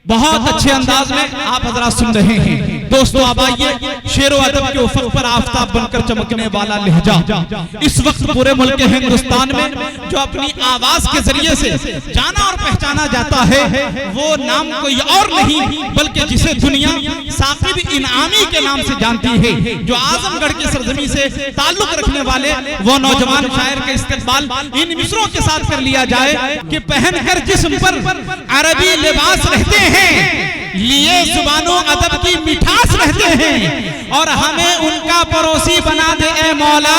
बहुत अच्छे अंदाज में आप हजरात सुन रहे हैं। दोस्तों अब आइए, शेरो अदब के उफक पर आफताब बनकर चमकने वाला लहजा इस वक्त पूरे मुल्क हिंदुस्तान में जो अपनी आवाज के जरिए से जाना और पहचाना जाता है, वो नाम कोई और नहीं बल्कि जिसे दुनिया साकिब इनामी के नाम से जानती है, जो आजमगढ़ की सरजमी से ताल्लुक रखने वाले वो नौजवान शायर का इस्तेमाल इन मिसरों के साथ कर लिया जाए कि पहनकर जिस्म पर अरबी लिबास रहते हैं, लिए जुबानों अदब की मिठास रहते हैं, और हमें उनका पड़ोसी बना दे ए मौला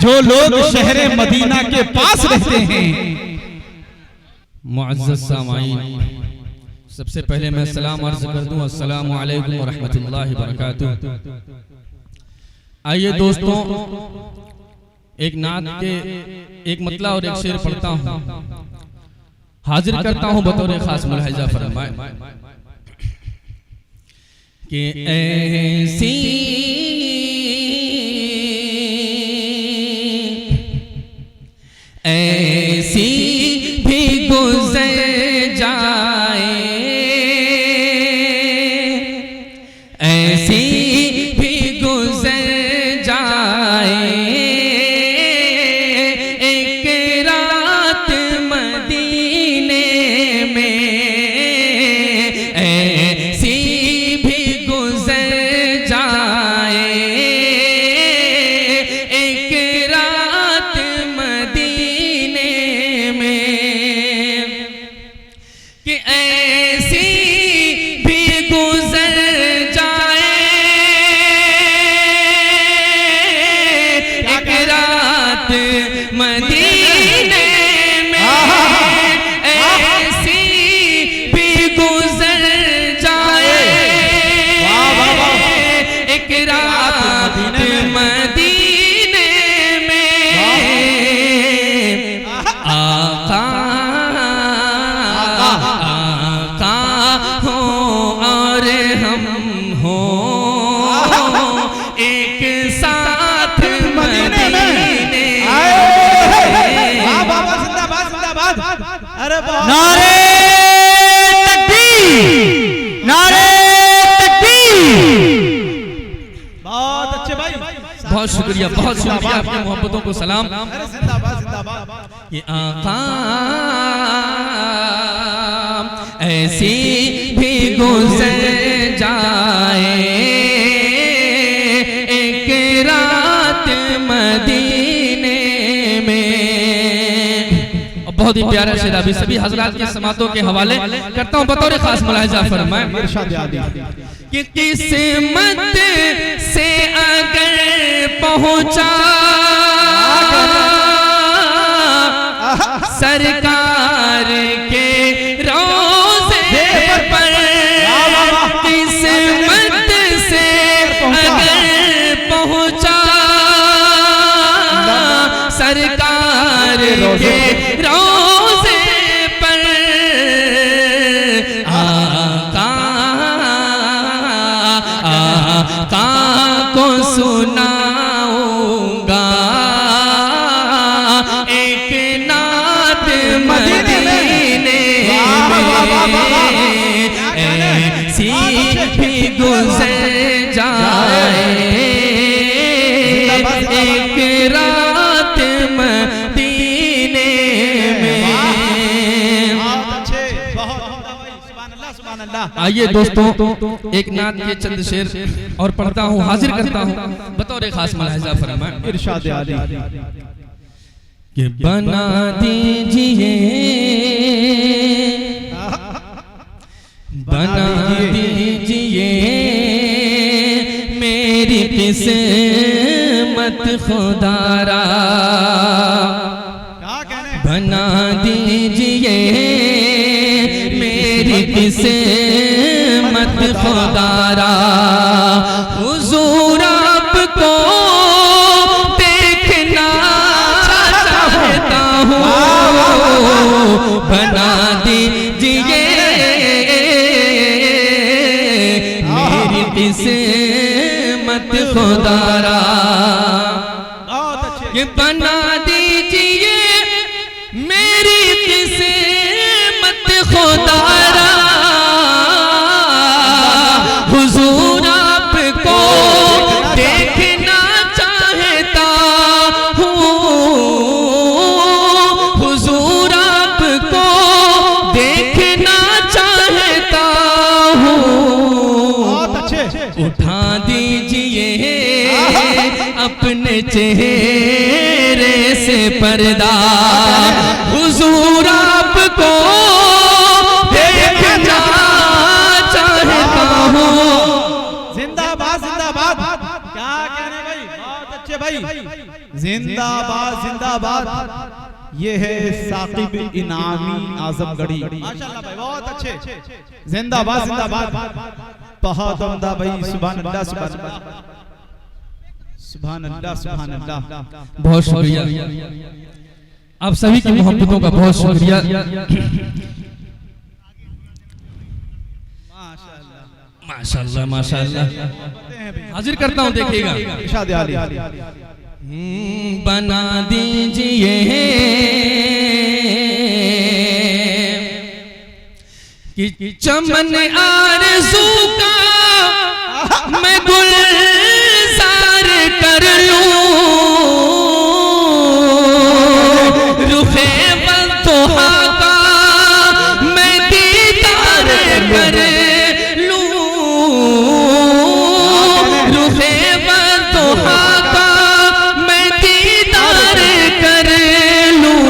जो लोग शहरे मदीना के पास रहते हैं। मुअज़्ज़ज़ सामाईन, सबसे पहले मैं सलाम अर्ज़ कर दूं, अस्सलामु अलैकुम व रहमतुल्लाहि व बरकातुहू। आइए दोस्तों, एक नात के एक मतला और एक शेर पढ़ता हूं, हाजिर करता हूं बतौर खास मुलाहिजा फरमाए कि ऐसी ऐसी भी गुज़र जाए, ऐसी भी गुज़र जाए, एक रात मदीने में, ऐसी भी गुज़र जाए, एक रात मदीने में, कि ऐसी भी गुज़र जाए, एक रात मदीने में, ऐसी भी गुज़र जाए, एक रात मदीने में, आका आका हो और हम हो एक साथ मदीने में। जिंदाबाद जिंदाबाद, अरे नारे तकबीर, नारे तकबीर। बहुत अच्छे भाई, बहुत शुक्रिया, बहुत शुक्रिया, आपकी मोहब्बतों को सलाम। अरे जिंदाबाद जिंदाबाद। ये आका ऐसी भी गुज़र जाए, एक रात मदीने में। और बहुत ही प्यारा शेर अभी सभी हजरात के समातों के हवाले करता हूँ बतौर खास मुलाहिजा फरमाए कि किस्मत से अगर पहुँचा सरकार के रोज़े पर, किस्मत से अगर पहुँचा सरकार के रोज़े पर, आका आका को सुनाऊंगा एक नात मदीने में, ऐसी भी गुज़र जाए, एक रात मदीने में। आइए दोस्तों, एक नात के चंद शेर और पढ़ता हूँ, हाजिर करता हूँ बतौर खास मुलाहिजा फरमाए। इरशाद आली कि बना दीजिए, बना दीजिए मेरी किस्मत खुदारा, बना दीजिए मेरी किस्मत खुदारा, हुजूर आपको देखना चाहता हूँ, बना दीजिए मेरी किस्मत खुदारा, ये बना दीजिए मेरी किस्मत खुदारा, चेहरे से पर्दा, हुजूर आपको देखना चाहता हूँ। जिंदाबाद जिंदाबाद, क्या कहने भाई, बहुत अच्छे भाई, जिंदाबाद जिंदाबाद। ये है साकिब इनामी आजमगढ़ी, माशाल्लाह भाई बहुत अच्छे, जिंदाबाद जिंदाबाद, बहुत उम्दा भाई, सुभान अल्लाह सुभान अल्लाह सुभान अल्लाह सुभान अल्लाह। बहुत शुक्रिया, आप सभी की मोहब्बतों का बहुत शुक्रिया। माशाल्लाह माशाल्लाह, हाजिर करता हूँ, देखिएगा। इरशाद आली बना दीजिए कि चमन आरज़ू का मैं गुलजार कर लूं, रुखे बल्तोहा का मैं दीदार कर लूं, रुखे बल्तोहा का मैं दीदार कर लूं,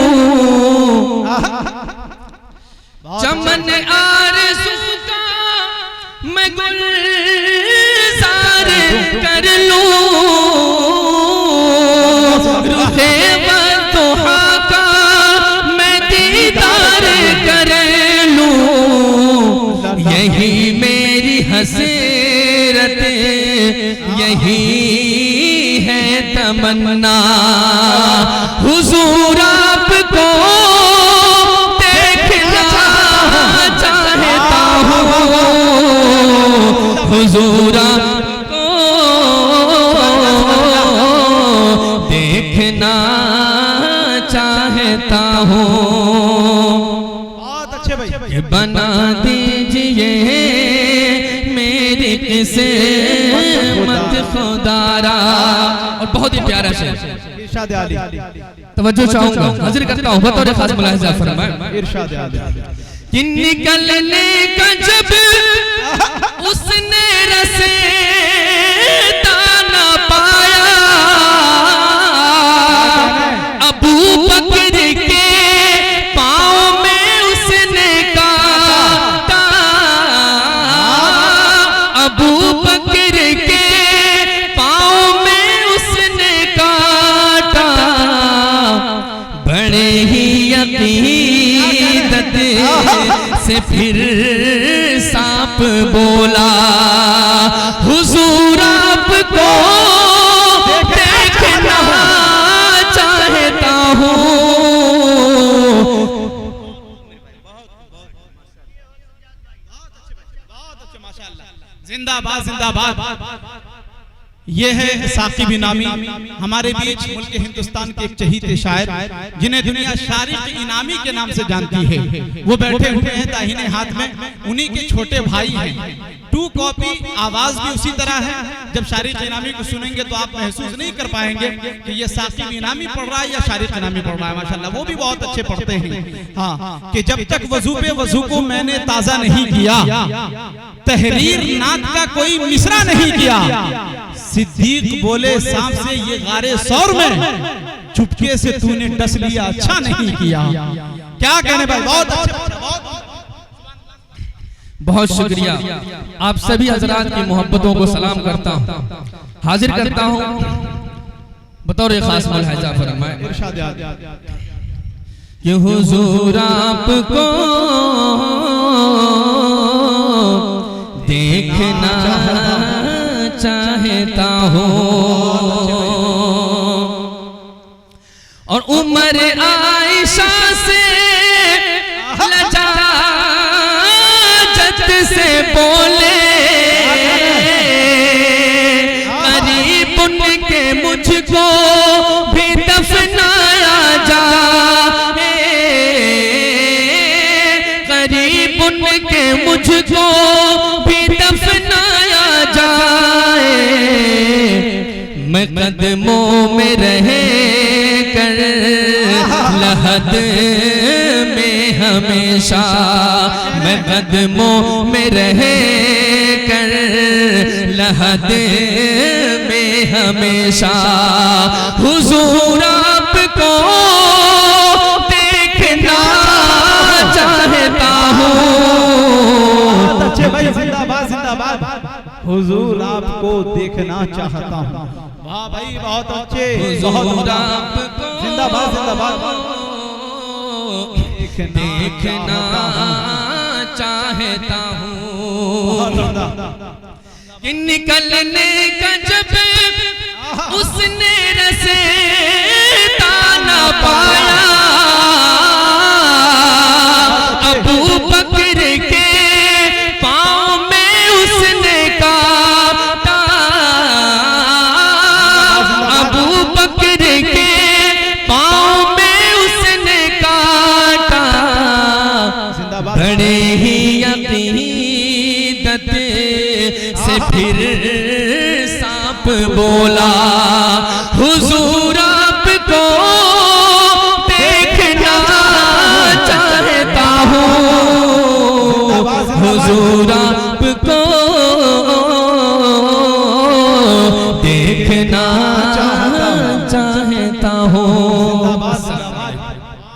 चमन आरज़ू का मैं गुलजार कर लूं, रुखे बल्तोहा का मैं दीदार कर लूं, यही मेरी हसरत, यही है तमन्ना, हुजूर आपको देखना चाहता हूँ, हुजूर आपको देखना चाहता हूँ। बहुत अच्छे भाई, बना दीजिए मेरी किस्मत खुदारा। और बहुत ही प्यारा शेर, इरशाद आली तवज्जो चाहूंगा, हाजिर करता हूँ, बतौर खास मुलाहिजा फरमाएं। इरशाद आली कि निकलने का जब उसने रसेता न पाया, अबू बकर के पाँव में उसने काटा, अबू बकर के पाँव में उसने काटा, बड़े ही अकीदत से फिर सांप बोला, हुजूर आपको देखना चाहता हूँ। जिंदाबाद जिंदाबाद। ये है साकिब इनामी, हमारे बीच मुल्क हिंदुस्तान के एक चहीते शायर, जिन्हें दुनिया शारिक इनामी के नाम से जानती है। वो बैठे हुए हैं दाहिने हाथ में, उन्हीं के छोटे भाई हैं। 2 कॉपी आवाज भी उसी तरह है। जब शारिक इनामी को सुनेंगे तो आप महसूस नहीं कर पाएंगे कि ये साकिब इनामी पढ़ रहा है या शारिक इनामी पढ़ रहा है। माशाल्लाह, वो भी बहुत अच्छे पढ़ते हैं। हाँ, कि जब तक वजू पे वजू को मैंने ताजा नहीं किया, तहरीर नात का कोई मिसरा नहीं किया, सिद्दीक बोले सांप से ये गारे सौर में, चुपके से तूने डस लिया, अच्छा नहीं किया। क्या कहने भाई, बहुत अच्छा, बहुत शुक्रिया। आप सभी हजरात की मोहब्बतों को सलाम करता हूँ, हाजिर करता हूँ, बतौर खास मुलाहिजा फरमाएं। कि हुजूर आपको देखना चाहता हूँ, और उमर आयशा से लजाजत से बोले, करीब उनके मुझको भी दफनाया जाए, करीब उनके मुझको भी दफनाया जाए, मैं कदमों में रहे कर लहद में हमेशा, मैं कदमों में रहे कर लहद में हमेशा हुजूर आपको देखना चाहता हूँ। अच्छे भाई, जिंदाबाद जिंदाबाद। हुजूर आपको देखना चाहता हूँ। वाह भाई, बहुत अच्छे, बहुत आपको जिंदाबाद जिंदाबाद। देखना चाहता हूँ कि निकलने का जब उसने रसेता ना पाया, अबू बकर के पाँव में उसने काटा, अबू बकर के पाँव में उसने काटा, बड़े ही अकीदत से फिर सांप बोला हुजूर